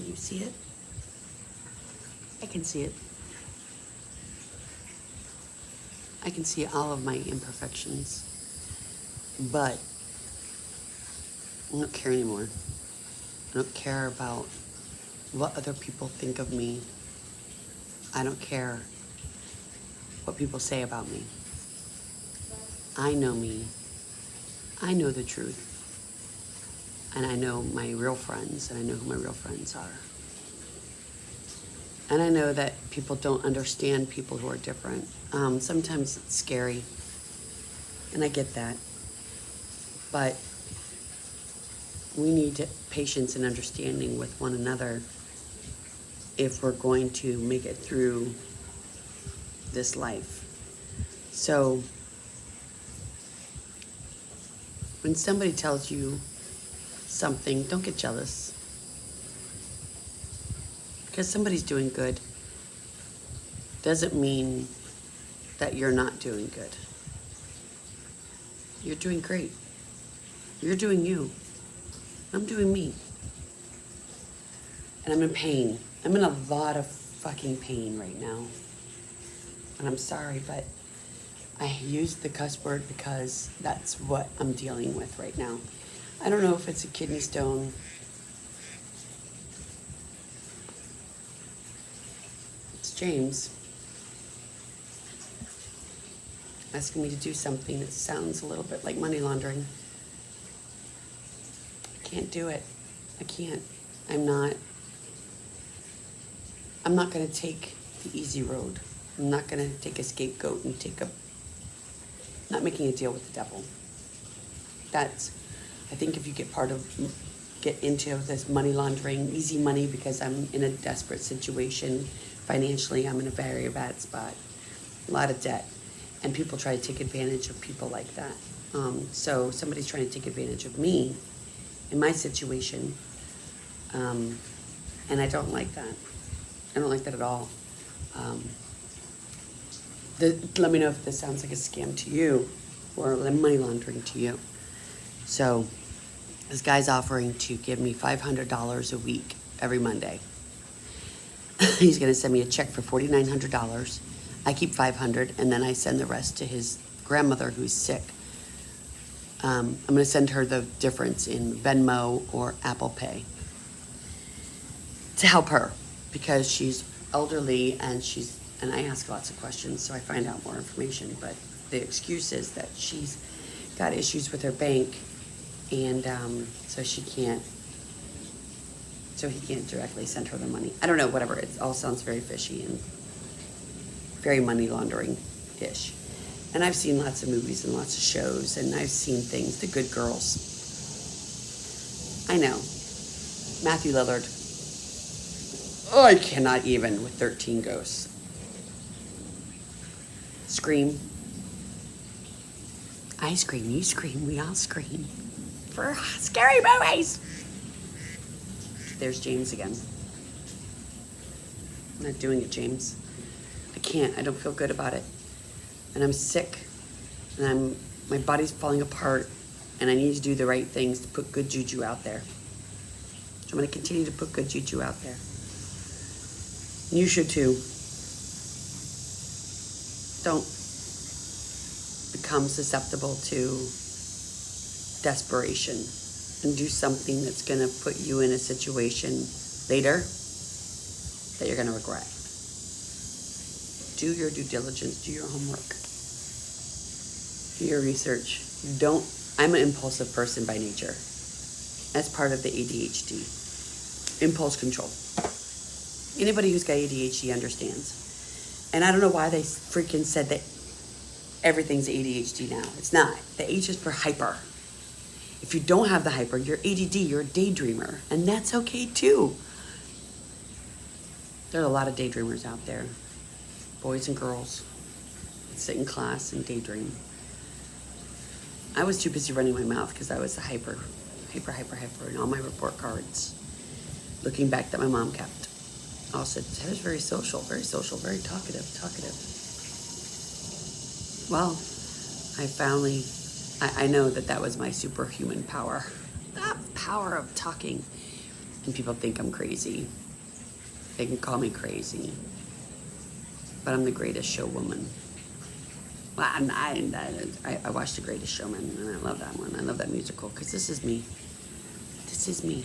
you see it? I can see it. I can see all of my imperfections. But I don't care anymore. I don't care about what other people think of me. I don't care what people say about me. I know me. I know the truth. And I know my real friends, and I know who my real friends are. And I know that people don't understand people who are different. Sometimes it's scary, and I get that. But we need patience and understanding with one another if we're going to make it through this life. So when somebody tells you something, don't get jealous. Because somebody's doing good doesn't mean that you're not doing good. You're doing great. You're doing you. I'm doing me. And I'm in pain. I'm in a lot of fucking pain right now. And I'm sorry, but I used the cuss word because that's what I'm dealing with right now. I don't know if it's a kidney stone. It's James asking me to do something that sounds a little bit like money laundering. I can't do it. I can't. I'm not going to take the easy road. I'm not going to take a scapegoat and not making a deal with the devil. I think if you get into this money laundering, easy money, because I'm in a desperate situation financially, I'm in a very bad spot, a lot of debt, and people try to take advantage of people like that. So somebody's trying to take advantage of me in my situation, and I don't like that. I don't like that at all. Let me know if this sounds like a scam to you or money laundering to you. So this guy's offering to give me $500 a week every Monday. He's going to send me a check for $4,900. I keep $500, and then I send the rest to his grandmother who's sick. I'm going to send her the difference in Venmo or Apple Pay to help her because she's elderly and I ask lots of questions, so I find out more information. But the excuse is that she's got issues with her bank, and so he can't directly send her the money. I don't know, whatever. It all sounds very fishy and very money laundering-ish. And I've seen lots of movies and lots of shows, and I've seen things. The Good Girls. I know. Matthew Lillard. Oh, I cannot even with 13 Ghosts. Scream. I scream, you scream, we all scream. For scary movies. There's James again. I'm not doing it, James. I can't. I don't feel good about it. And I'm sick. And my body's falling apart. And I need to do the right things to put good juju out there. So I'm going to continue to put good juju out there. And you should too. Don't become susceptible to desperation and do something that's going to put you in a situation later that you're going to regret. Do your due diligence, do your homework, do your research. I'm an impulsive person by nature. That's part of the ADHD. Impulse control. Anybody who's got ADHD understands. And I don't know why they freaking said that everything's ADHD now. It's not. The H is for hyper. If you don't have the hyper, you're ADD, you're a daydreamer. And that's okay too. There are a lot of daydreamers out there. Boys and girls that sit in class and daydream. I was too busy running my mouth because I was a hyper in all my report cards. Looking back that my mom kept. All said, Heather's very social, very talkative. Well, I know that was my superhuman power. That power of talking And people think I'm crazy. They can call me crazy. But I'm the greatest showwoman. Well, I watched The Greatest Showman, and I love that one. I love that musical, because this is me. This is me.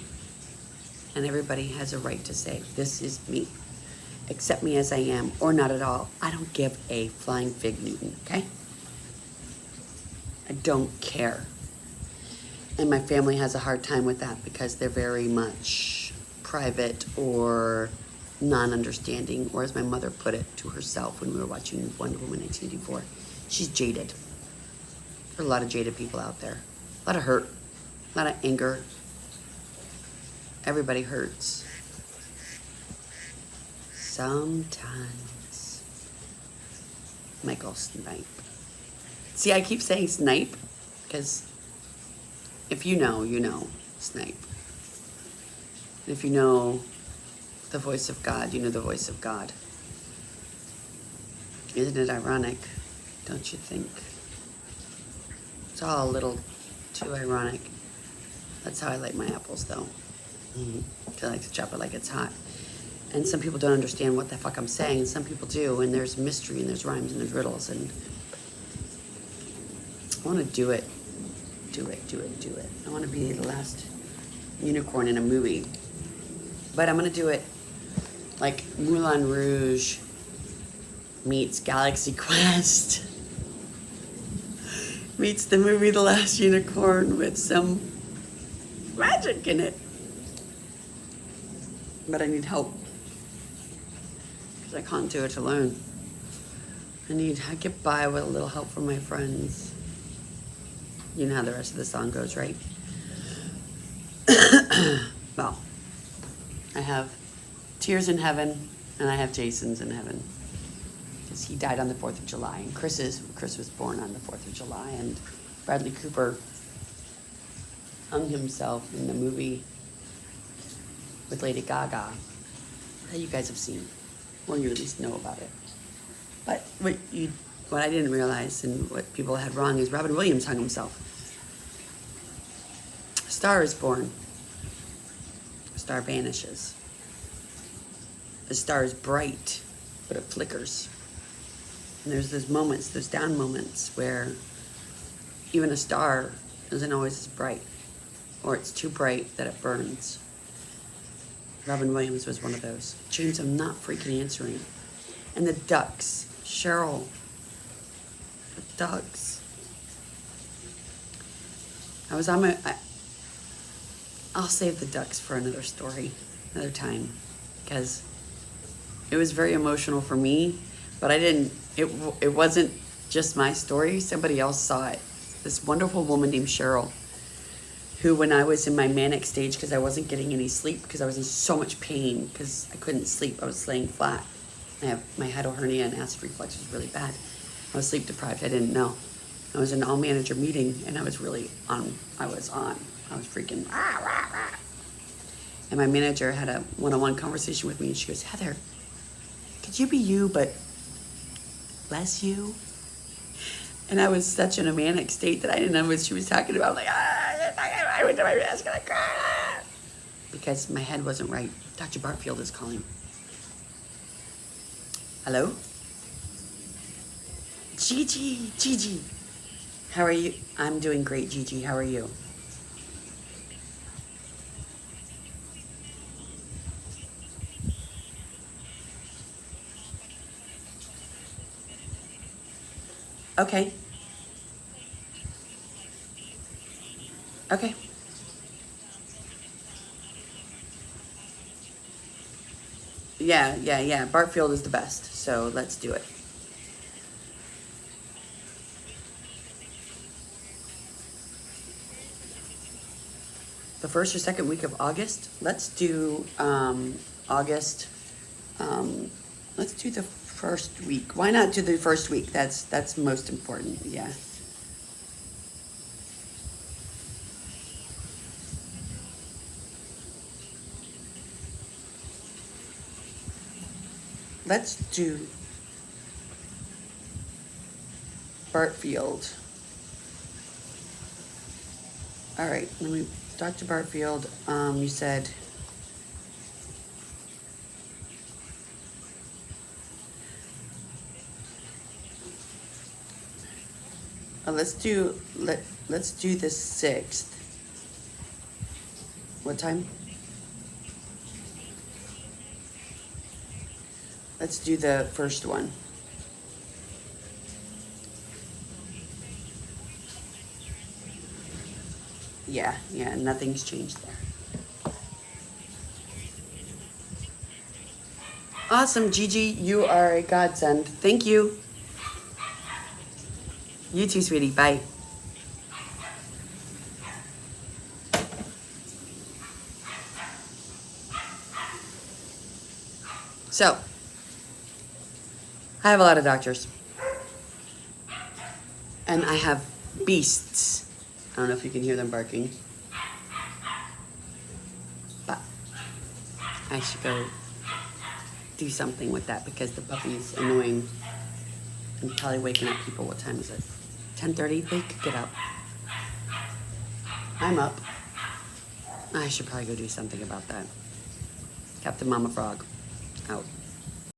And everybody has a right to say, this is me. Accept me as I am, or not at all. I don't give a flying fig Newton, okay? I don't care. And my family has a hard time with that because they're very much private or non-understanding, or as my mother put it to herself when we were watching Wonder Woman 1984, she's jaded. There are a lot of jaded people out there. A lot of hurt, a lot of anger. Everybody hurts. Sometimes. Michael Snipe. See, I keep saying Snipe because if you know, you know Snipe. And if you know the voice of God, you know the voice of God. Isn't it ironic, don't you think? It's all a little too ironic. That's how I like my apples, though. I like to chop it like it's hot. And some people don't understand what the fuck I'm saying, and some people do, and there's mystery, and there's rhymes, and there's riddles, and I want to do it. Do it. I want to be the last unicorn in a movie. But I'm going to do it like Moulin Rouge meets Galaxy Quest meets the movie The Last Unicorn with some magic in it. But I need help because I can't do it alone. I get by with a little help from my friends. You know how the rest of the song goes, right? Well, I have Tears in Heaven, and I have Jason's in Heaven. Because he died on the 4th of July, and Chris was born on the 4th of July, and Bradley Cooper hung himself in the movie with Lady Gaga that you guys have seen, or you at least know about it. But what I didn't realize and what people had wrong is Robin Williams hung himself. A star is born. A star vanishes. A star is bright, but it flickers. And there's those moments, those down moments, where even a star isn't always as bright, or it's too bright that it burns. Robin Williams was one of those. James, I'm not freaking answering. And the ducks. Cheryl. The ducks. I'll save the ducks for another story, another time, because it was very emotional for me, but it wasn't just my story. Somebody else saw it. This wonderful woman named Cheryl, who, when I was in my manic stage, because I wasn't getting any sleep, because I was in so much pain, because I couldn't sleep, I was laying flat. I have my hiatal hernia and acid reflux was really bad. I was sleep deprived. I didn't know. I was in an all-manager meeting, and I was really on. I was freaking. And my manager had a one-on-one conversation with me, and she goes, Heather, could you be you, but less you? And I was such in a manic state that I didn't know what she was talking about. I'm like, I went to my desk, and because my head wasn't right. Dr. Bartfield is calling. Hello? Gigi. How are you? I'm doing great, Gigi. How are you? Okay. Okay. Yeah. Bartfield is the best, so let's do it. The first or second week of August. Let's do August. Let's do the first week. Why not do the first week? That's most important. Yeah. Let's do Bartfield. All right, let me, Dr. Bartfield, you said Let's do the 6th. What time? Let's do the first one. Yeah, nothing's changed there. Awesome, Gigi, you are a godsend. Thank you. You too, sweetie. Bye. So, I have a lot of doctors. And I have beasts. I don't know if you can hear them barking. But I should go do something with that because the puppy's annoying and probably waking up people. What time is it? 10:30? They could get up. I'm up. I should probably go do something about that. Captain Mama Frog, out.